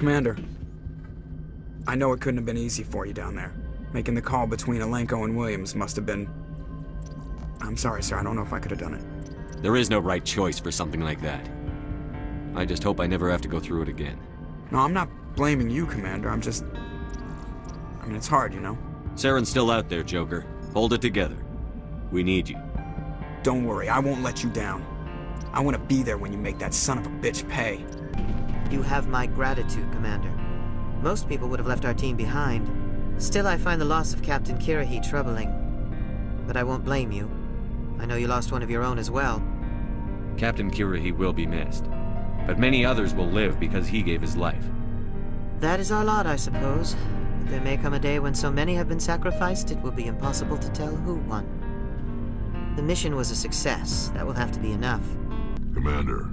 Commander, I know it couldn't have been easy for you down there. Making the call between Alenko and Williams must have been... I'm sorry, sir. I don't know if I could have done it. There is no right choice for something like that. I just hope I never have to go through it again. No, I'm not blaming you, Commander. I'm just... I mean, it's hard, you know? Saren's still out there, Joker. Hold it together. We need you. Don't worry, I won't let you down. I want to be there when you make that son of a bitch pay. You have my gratitude, Commander. Most people would have left our team behind. Still, I find the loss of Captain Kirahi troubling. But I won't blame you. I know you lost one of your own as well. Captain Kirahi will be missed. But many others will live because he gave his life. That is our lot, I suppose. But there may come a day when so many have been sacrificed, it will be impossible to tell who won. The mission was a success. That will have to be enough. Commander,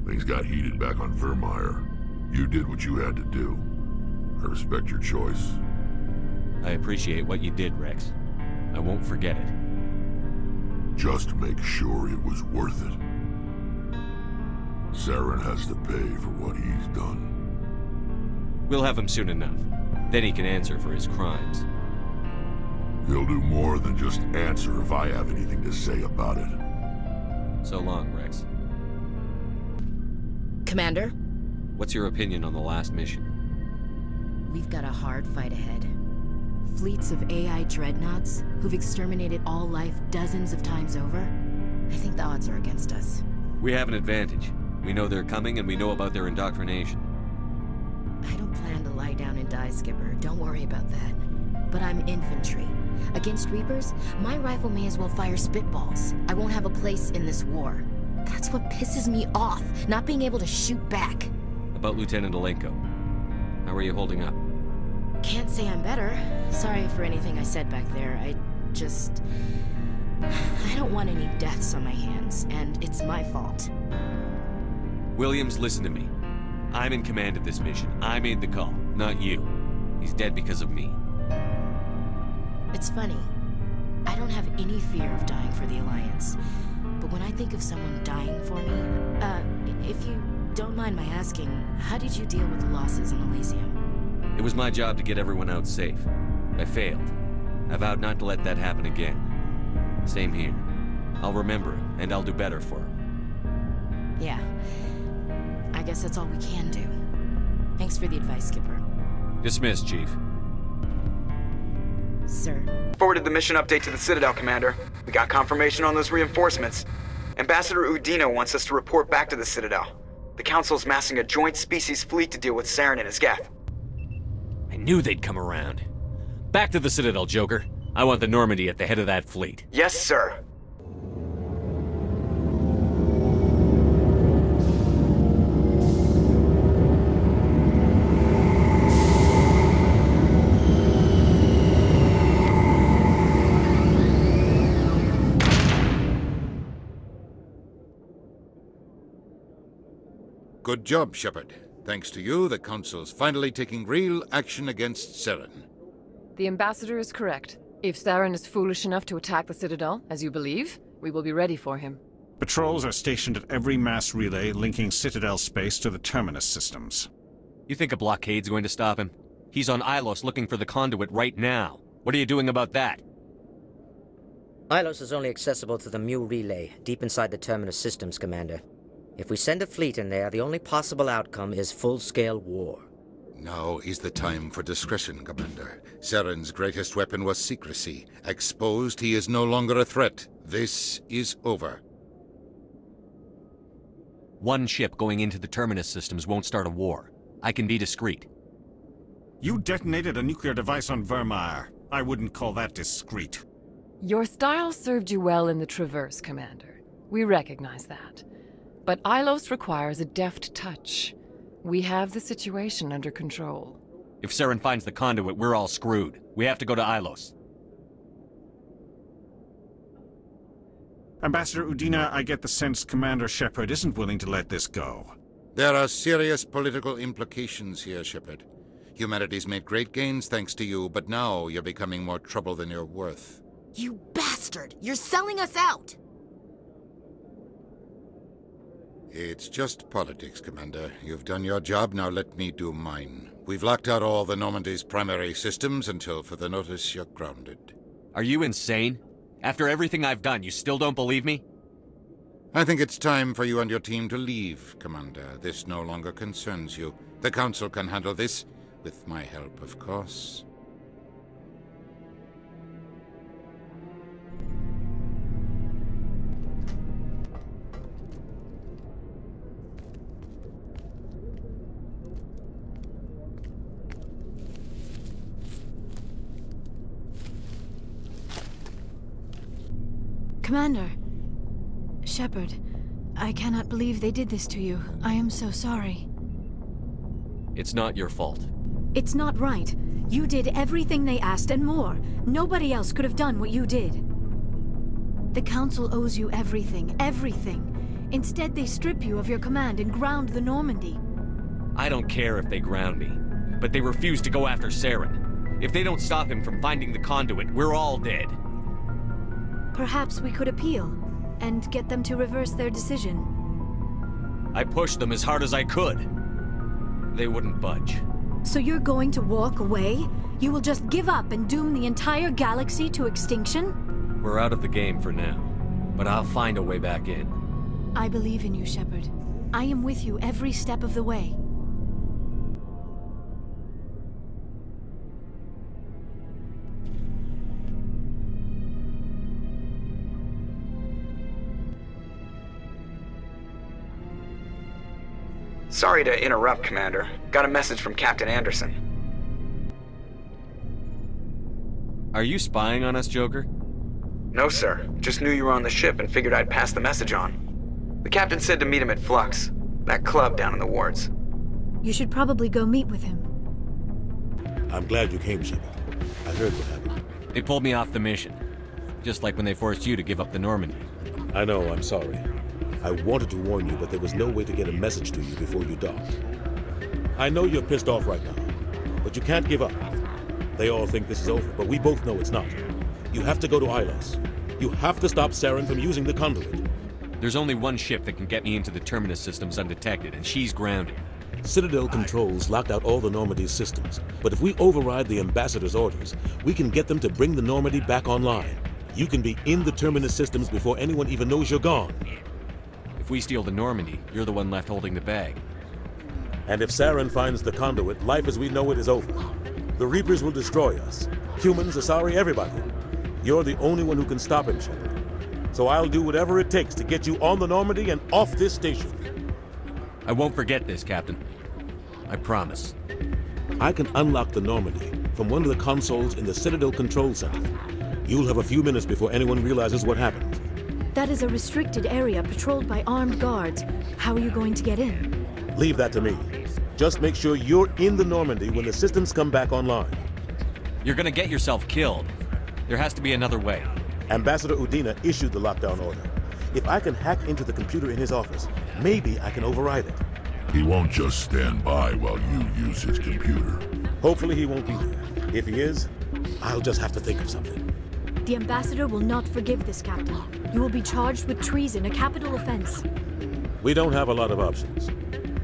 things got heated back on Virmire. You did what you had to do. I respect your choice. I appreciate what you did, Wrex. I won't forget it. Just make sure it was worth it. Saren has to pay for what he's done. We'll have him soon enough. Then he can answer for his crimes. He'll do more than just answer if I have anything to say about it. So long, Wrex. Commander? What's your opinion on the last mission? We've got a hard fight ahead. Fleets of AI dreadnoughts who've exterminated all life dozens of times over. I think the odds are against us. We have an advantage. We know they're coming and we know about their indoctrination. I don't plan to lie down and die, Skipper. Don't worry about that. But I'm infantry. Against Reapers, my rifle may as well fire spitballs. I won't have a place in this war. That's what pisses me off, not being able to shoot back. About Lieutenant Alenko. How are you holding up? Can't say I'm better. Sorry for anything I said back there. I don't want any deaths on my hands, and it's my fault. Williams, listen to me. I'm in command of this mission. I made the call, not you. He's dead because of me. It's funny. I don't have any fear of dying for the Alliance. But when I think of someone dying for me, if you don't mind my asking, how did you deal with the losses on Elysium? It was my job to get everyone out safe. I failed. I vowed not to let that happen again. Same here. I'll remember it, and I'll do better for him. Yeah. I guess that's all we can do. Thanks for the advice, Skipper. Dismissed, Chief. Sir. Forwarded the mission update to the Citadel, Commander. We got confirmation on those reinforcements. Ambassador Udina wants us to report back to the Citadel. The Council's massing a joint species fleet to deal with Saren and his Geth. I knew they'd come around. Back to the Citadel, Joker. I want the Normandy at the head of that fleet. Yes, sir. Good job, Shepard. Thanks to you, the Council's finally taking real action against Saren. The Ambassador is correct. If Saren is foolish enough to attack the Citadel, as you believe, we will be ready for him. Patrols are stationed at every mass relay linking Citadel space to the Terminus systems. You think a blockade's going to stop him? He's on Ilos looking for the Conduit right now. What are you doing about that? Ilos is only accessible to the Mu relay, deep inside the Terminus systems, Commander. If we send a fleet in there, the only possible outcome is full-scale war. Now is the time for discretion, Commander. Saren's greatest weapon was secrecy. Exposed, he is no longer a threat. This is over. One ship going into the Terminus systems won't start a war. I can be discreet. You detonated a nuclear device on Virmire. I wouldn't call that discreet. Your style served you well in the Traverse, Commander. We recognize that. But Ilos requires a deft touch. We have the situation under control. If Saren finds the Conduit, we're all screwed. We have to go to Ilos. Ambassador Udina, I get the sense Commander Shepard isn't willing to let this go. There are serious political implications here, Shepard. Humanity's made great gains thanks to you, but now you're becoming more trouble than you're worth. You bastard! You're selling us out! It's just politics, Commander. You've done your job, now let me do mine. We've locked out all the Normandy's primary systems until further notice you're grounded. Are you insane? After everything I've done, you still don't believe me? I think it's time for you and your team to leave, Commander. This no longer concerns you. The Council can handle this, with my help, of course. Commander. Shepard, I cannot believe they did this to you. I am so sorry. It's not your fault. It's not right. You did everything they asked and more. Nobody else could have done what you did. The Council owes you everything, everything. Instead, they strip you of your command and ground the Normandy. I don't care if they ground me, but they refuse to go after Saren. If they don't stop him from finding the Conduit, we're all dead. Perhaps we could appeal, and get them to reverse their decision. I pushed them as hard as I could. They wouldn't budge. So you're going to walk away? You will just give up and doom the entire galaxy to extinction? We're out of the game for now, but I'll find a way back in. I believe in you, Shepard. I am with you every step of the way. Sorry to interrupt, Commander. Got a message from Captain Anderson. Are you spying on us, Joker? No, sir. Just knew you were on the ship and figured I'd pass the message on. The captain said to meet him at Flux, that club down in the wards. You should probably go meet with him. I'm glad you came, Shepard. I heard what happened. They pulled me off the mission. Just like when they forced you to give up the Normandy. I know, I'm sorry. I wanted to warn you, but there was no way to get a message to you before you docked. I know you're pissed off right now, but you can't give up. They all think this is over, but we both know it's not. You have to go to Ilos. You have to stop Saren from using the Conduit. There's only one ship that can get me into the Terminus systems undetected, and she's grounded. Citadel controls locked out all the Normandy's systems, but if we override the Ambassador's orders, we can get them to bring the Normandy back online. You can be in the Terminus systems before anyone even knows you're gone. If we steal the Normandy, you're the one left holding the bag. And if Saren finds the Conduit, life as we know it is over. The Reapers will destroy us. Humans, Asari, everybody. You're the only one who can stop him, Shepard. So I'll do whatever it takes to get you on the Normandy and off this station. I won't forget this, Captain. I promise. I can unlock the Normandy from one of the consoles in the Citadel Control Center. You'll have a few minutes before anyone realizes what happened. That is a restricted area patrolled by armed guards. How are you going to get in? Leave that to me. Just make sure you're in the Normandy when the systems come back online. You're gonna get yourself killed. There has to be another way. Ambassador Udina issued the lockdown order. If I can hack into the computer in his office, maybe I can override it. He won't just stand by while you use his computer. Hopefully he won't be there. If he is, I'll just have to think of something. The Ambassador will not forgive this, Captain. You will be charged with treason, a capital offense. We don't have a lot of options.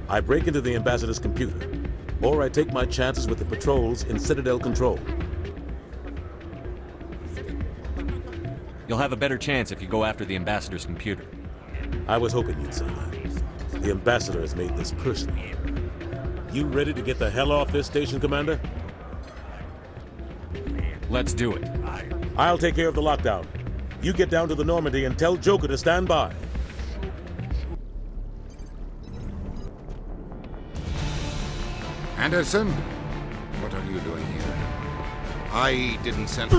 I break into the Ambassador's computer, or I take my chances with the patrols in Citadel Control. You'll have a better chance if you go after the Ambassador's computer. I was hoping you'd say that. The Ambassador has made this personal. You ready to get the hell off this station, Commander? Let's do it. I'll take care of the lockdown. You get down to the Normandy and tell Joker to stand by. Anderson? What are you doing here? I didn't send...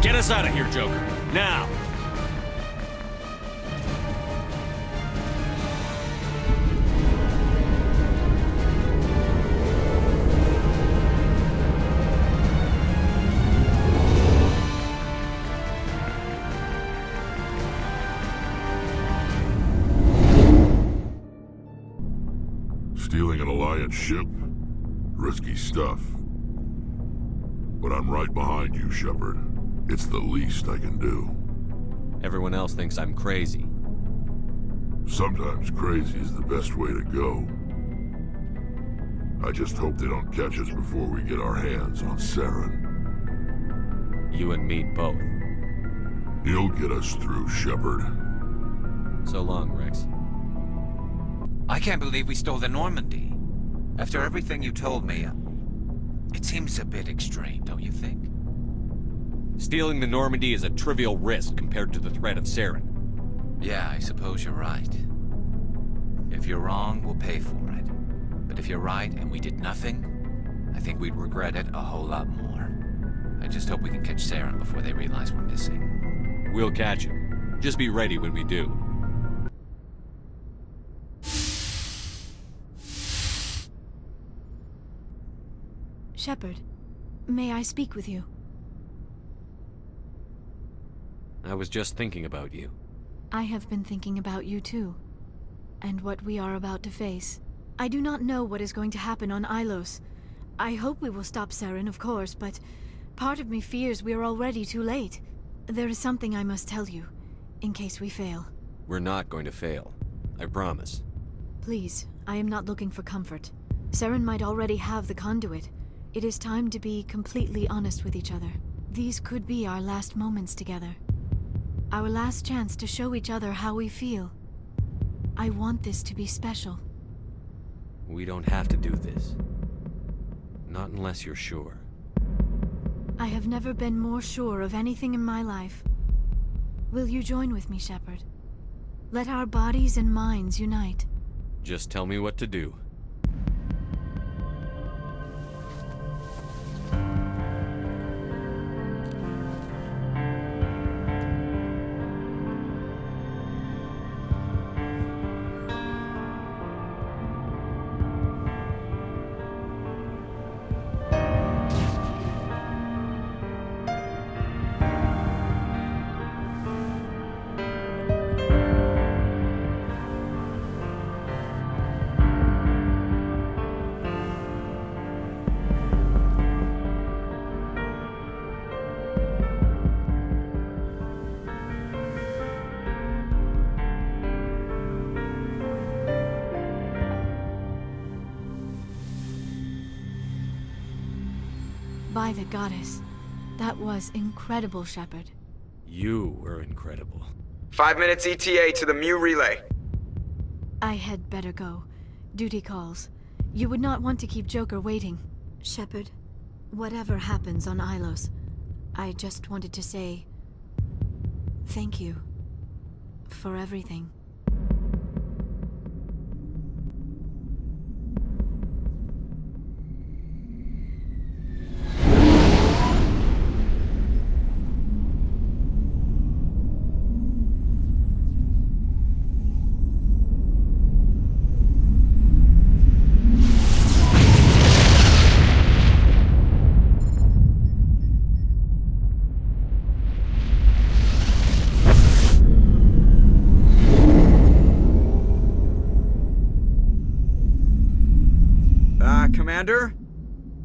Get us out of here, Joker. Now! giant ship. Risky stuff. But I'm right behind you, Shepard. It's the least I can do. Everyone else thinks I'm crazy. Sometimes crazy is the best way to go. I just hope they don't catch us before we get our hands on Saren. You and me both. He'll get us through, Shepard. So long, Wrex. I can't believe we stole the Normandy. After everything you told me, it seems a bit extreme, don't you think? Stealing the Normandy is a trivial risk compared to the threat of Saren. Yeah, I suppose you're right. If you're wrong, we'll pay for it. But if you're right and we did nothing, I think we'd regret it a whole lot more. I just hope we can catch Saren before they realize we're missing. We'll catch him. Just be ready when we do. Shepard, may I speak with you? I was just thinking about you. I have been thinking about you too, and what we are about to face. I do not know what is going to happen on Ilos. I hope we will stop Saren, of course, but part of me fears we are already too late. There is something I must tell you, in case we fail. We're not going to fail. I promise. Please, I am not looking for comfort. Saren might already have the Conduit. It is time to be completely honest with each other. These could be our last moments together. Our last chance to show each other how we feel. I want this to be special. We don't have to do this. Not unless you're sure. I have never been more sure of anything in my life. Will you join with me, Shepard? Let our bodies and minds unite. Just tell me what to do. By the goddess. That was incredible, Shepard. You were incredible. 5 minutes ETA to the Mu relay. I had better go. Duty calls. You would not want to keep Joker waiting. Shepard, whatever happens on Ilos, I just wanted to say thank you for everything. Commander?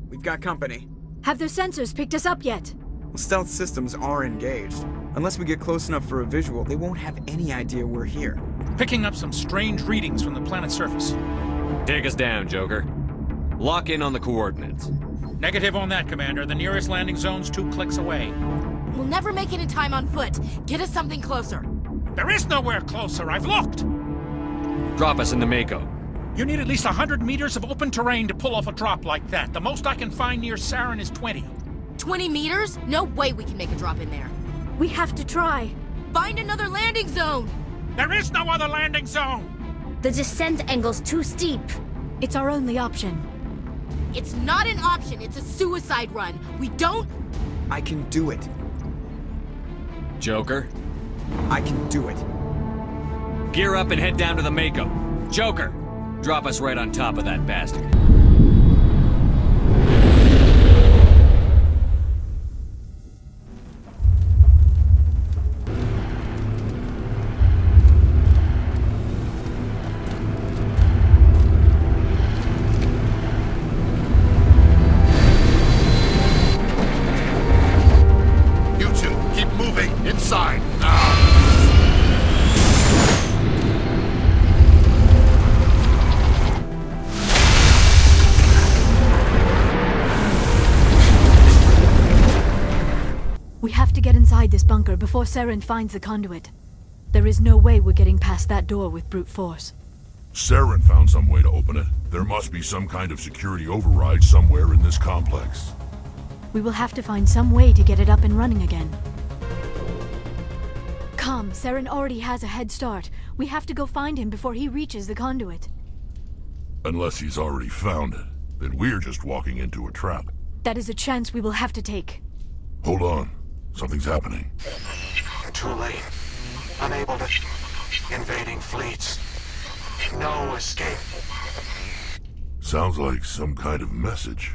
We've got company. Have their sensors picked us up yet? Well, stealth systems are engaged. Unless we get close enough for a visual, they won't have any idea we're here. Picking up some strange readings from the planet's surface. Take us down, Joker. Lock in on the coordinates. Negative on that, Commander. The nearest landing zone's 2 clicks away. We'll never make it in time on foot. Get us something closer. There is nowhere closer. I've looked. Drop us in the Mako. You need at least 100 meters of open terrain to pull off a drop like that. The most I can find near Saren is 20. 20 meters? No way we can make a drop in there. We have to try. Find another landing zone! There is no other landing zone! The descent angle's too steep. It's our only option. It's not an option, it's a suicide run. We don't... I can do it. Joker? I can do it. Gear up and head down to the Mako. Joker! Drop us right on top of that bastard. inside this bunker before Saren finds the conduit. There is no way we're getting past that door with brute force. Saren found some way to open it. There must be some kind of security override somewhere in this complex. We will have to find some way to get it up and running again. Come, Saren already has a head start. We have to go find him before he reaches the conduit. Unless he's already found it, then we're just walking into a trap. That is a chance we will have to take. Hold on. Something's happening. Too late. Unable to... Invading fleets. No escape. Sounds like some kind of message,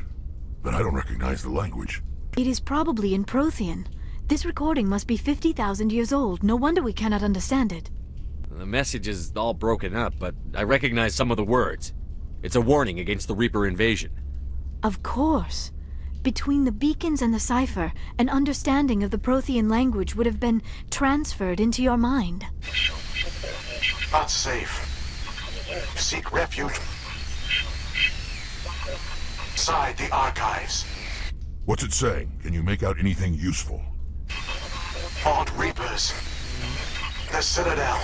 but I don't recognize the language. It is probably in Prothean. This recording must be 50,000 years old. No wonder we cannot understand it. The message is all broken up, but I recognize some of the words. It's a warning against the Reaper invasion. Of course. Between the beacons and the cipher, an understanding of the Prothean language would have been transferred into your mind. Not safe. Seek refuge inside the archives. What's it saying? Can you make out anything useful? Fought Reapers. The Citadel.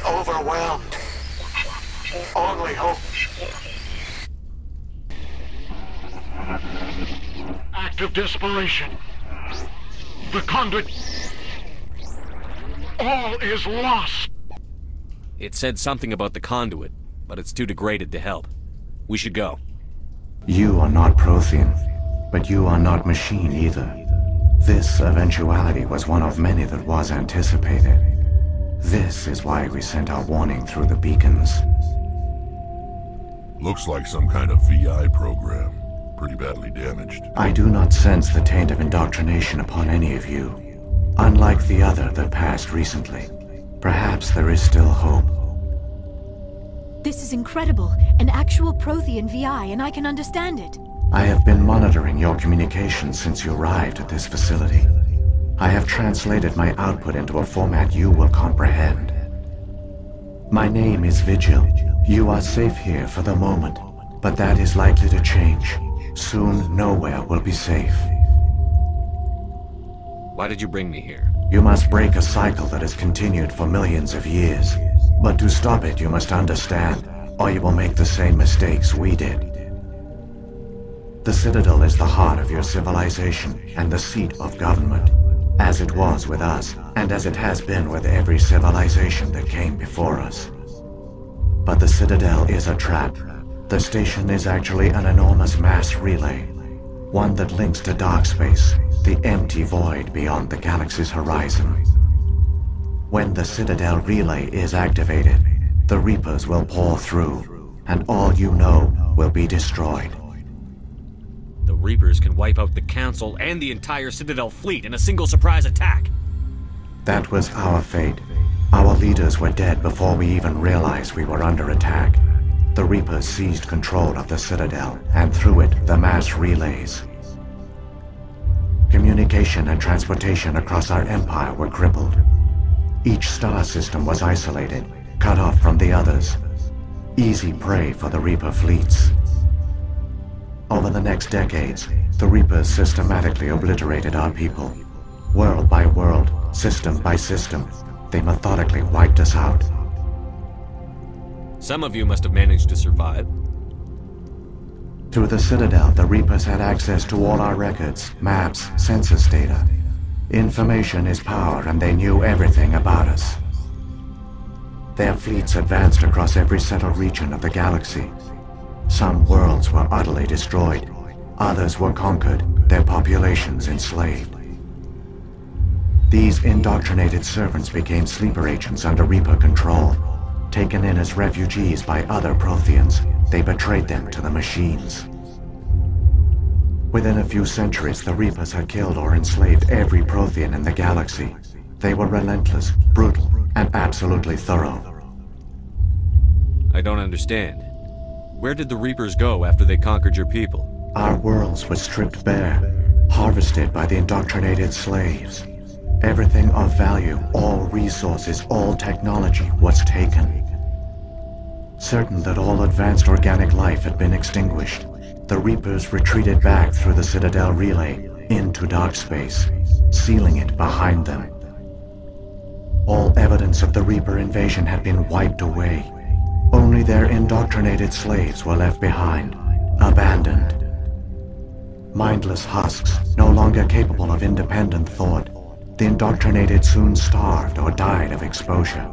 Overwhelmed. Only hope. Act of desperation. The Conduit. All is lost. It said something about the Conduit, but it's too degraded to help. We should go. You are not Prothean, but you are not machine either. This eventuality was one of many that was anticipated. This is why we sent our warning through the beacons. Looks like some kind of VI program. Pretty badly damaged. I do not sense the taint of indoctrination upon any of you. Unlike the other that passed recently. Perhaps there is still hope. This is incredible. An actual Prothean VI, and I can understand it. I have been monitoring your communications since you arrived at this facility. I have translated my output into a format you will comprehend. My name is Vigil. You are safe here for the moment, but that is likely to change. Soon, nowhere will be safe. Why did you bring me here? You must break a cycle that has continued for millions of years. But to stop it, you must understand, or you will make the same mistakes we did. The Citadel is the heart of your civilization and the seat of government, as it was with us, and as it has been with every civilization that came before us. But the Citadel is a trap. The station is actually an enormous mass relay, one that links to dark space, the empty void beyond the galaxy's horizon. When the Citadel relay is activated, the Reapers will pour through, and all you know will be destroyed. The Reapers can wipe out the Council and the entire Citadel fleet in a single surprise attack. That was our fate. Our leaders were dead before we even realized we were under attack. The Reapers seized control of the Citadel, and through it, the mass relays. Communication and transportation across our empire were crippled. Each star system was isolated, cut off from the others. Easy prey for the Reaper fleets. Over the next decades, the Reapers systematically obliterated our people. World by world, system by system, they methodically wiped us out. Some of you must have managed to survive. Through the Citadel, the Reapers had access to all our records, maps, census data. Information is power, and they knew everything about us. Their fleets advanced across every settled region of the galaxy. Some worlds were utterly destroyed. Others were conquered, their populations enslaved. These indoctrinated servants became sleeper agents under Reaper control. Taken in as refugees by other Protheans, they betrayed them to the machines. Within a few centuries, the Reapers had killed or enslaved every Prothean in the galaxy. They were relentless, brutal, and absolutely thorough. I don't understand. Where did the Reapers go after they conquered your people? Our worlds were stripped bare, harvested by the indoctrinated slaves. Everything of value, all resources, all technology was taken. Certain that all advanced organic life had been extinguished, the Reapers retreated back through the Citadel relay into dark space. sealing it behind them. All evidence of the Reaper invasion had been wiped away. Only their indoctrinated slaves were left behind, abandoned. Mindless husks, no longer capable of independent thought, the indoctrinated soon starved or died of exposure.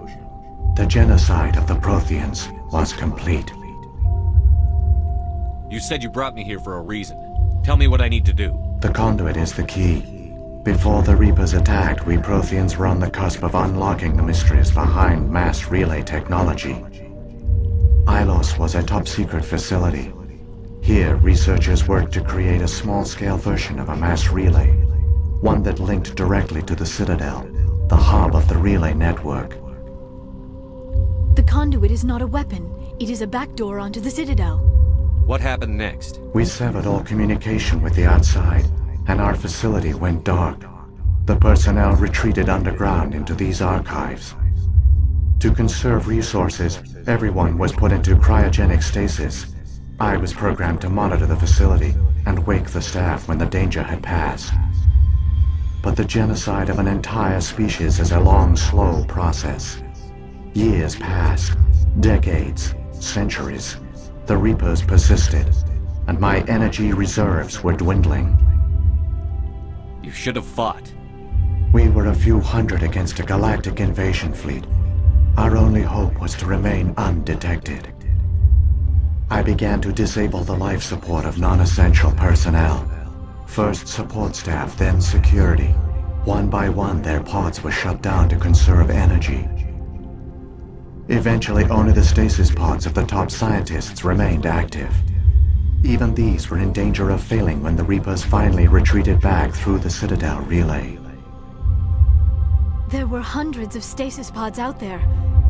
The genocide of the Protheans was complete. You said you brought me here for a reason. Tell me what I need to do. The Conduit is the key. Before the Reapers attacked, we Protheans were on the cusp of unlocking the mysteries behind mass relay technology. Ilos was a top-secret facility. Here, researchers worked to create a small-scale version of a mass relay, one that linked directly to the Citadel, the hub of the relay network. The Conduit is not a weapon. It is a backdoor onto the Citadel. What happened next? We severed all communication with the outside, and our facility went dark. The personnel retreated underground into these archives. To conserve resources, everyone was put into cryogenic stasis. I was programmed to monitor the facility and wake the staff when the danger had passed. But the genocide of an entire species is a long, slow process. Years passed, decades, centuries. The Reapers persisted, and my energy reserves were dwindling. You should have fought. We were a few hundred against a galactic invasion fleet. Our only hope was to remain undetected. I began to disable the life support of non-essential personnel. First support staff, then security. One by one, their pods were shut down to conserve energy. Eventually, only the stasis pods of the top scientists remained active. Even these were in danger of failing when the Reapers finally retreated back through the Citadel relay. There were hundreds of stasis pods out there.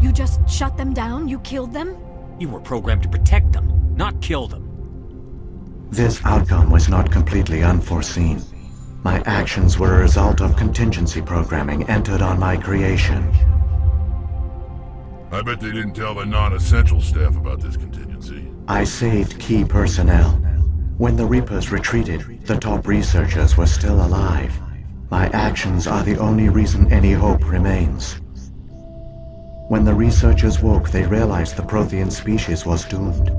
You just shut them down? You killed them? You were programmed to protect them, not kill them. This outcome was not completely unforeseen. My actions were a result of contingency programming entered on my creation. I bet they didn't tell the non-essential staff about this contingency. I saved key personnel. When the Reapers retreated, the top researchers were still alive. My actions are the only reason any hope remains. When the researchers woke, they realized the Prothean species was doomed.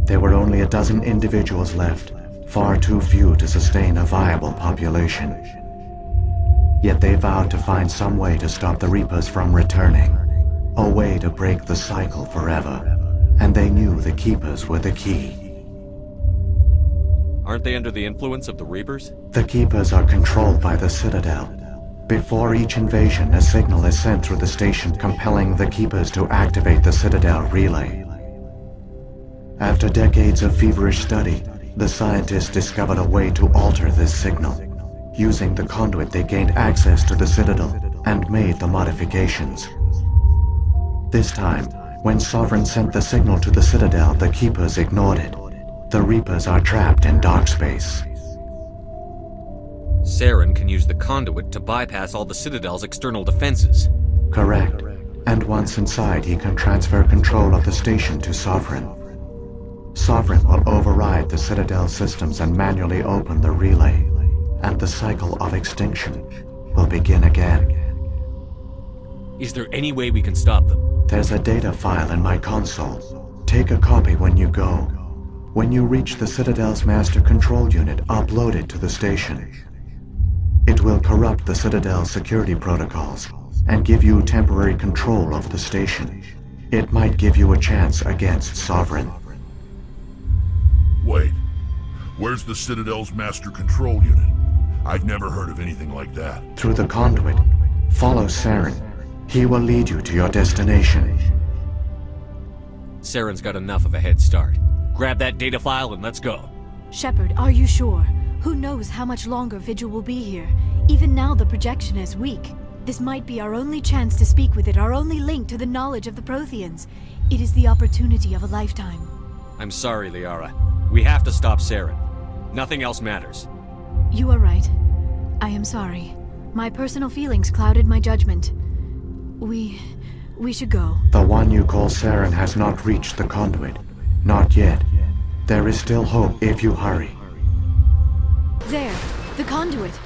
There were only a dozen individuals left, far too few to sustain a viable population. Yet they vowed to find some way to stop the Reapers from returning. A way to break the cycle forever. And they knew the Keepers were the key. Aren't they under the influence of the Reapers? The Keepers are controlled by the Citadel. Before each invasion, a signal is sent through the station compelling the Keepers to activate the Citadel relay. After decades of feverish study, the scientists discovered a way to alter this signal. Using the Conduit, they gained access to the Citadel and made the modifications. This time, when Sovereign sent the signal to the Citadel, the Keepers ignored it. The Reapers are trapped in dark space. Saren can use the Conduit to bypass all the Citadel's external defenses. Correct. And once inside, he can transfer control of the station to Sovereign. Sovereign will override the Citadel systems and manually open the relay. And the cycle of extinction will begin again. Is there any way we can stop them? There's a data file in my console. Take a copy when you go. When you reach the Citadel's master control unit, upload it to the station. It will corrupt the Citadel's security protocols and give you temporary control of the station. It might give you a chance against Sovereign. Wait, where's the Citadel's master control unit? I've never heard of anything like that. Through the Conduit. Follow Saren. He will lead you to your destination. Saren's got enough of a head start. Grab that data file and let's go. Shepard, are you sure? Who knows how much longer Vigil will be here? Even now the projection is weak. This might be our only chance to speak with it, our only link to the knowledge of the Protheans. It is the opportunity of a lifetime. I'm sorry, Liara. We have to stop Saren. Nothing else matters. You are right. I am sorry. My personal feelings clouded my judgment. We should go. The one you call Saren has not reached the Conduit. Not yet. There is still hope if you hurry. There, the Conduit.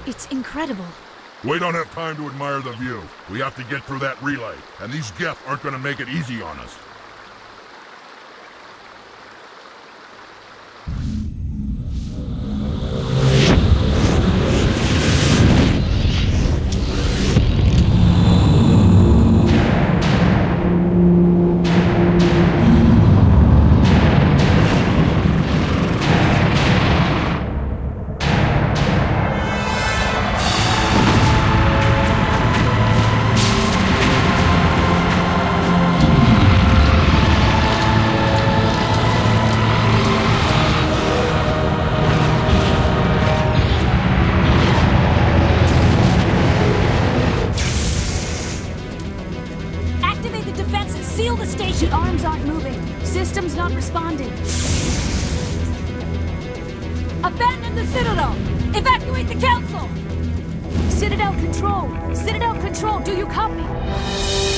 It's incredible. We don't have time to admire the view. We have to get through that relay, and these Geth aren't gonna make it easy on us. Abandon the Citadel! Evacuate the Council! Citadel Control! Citadel Control, do you copy?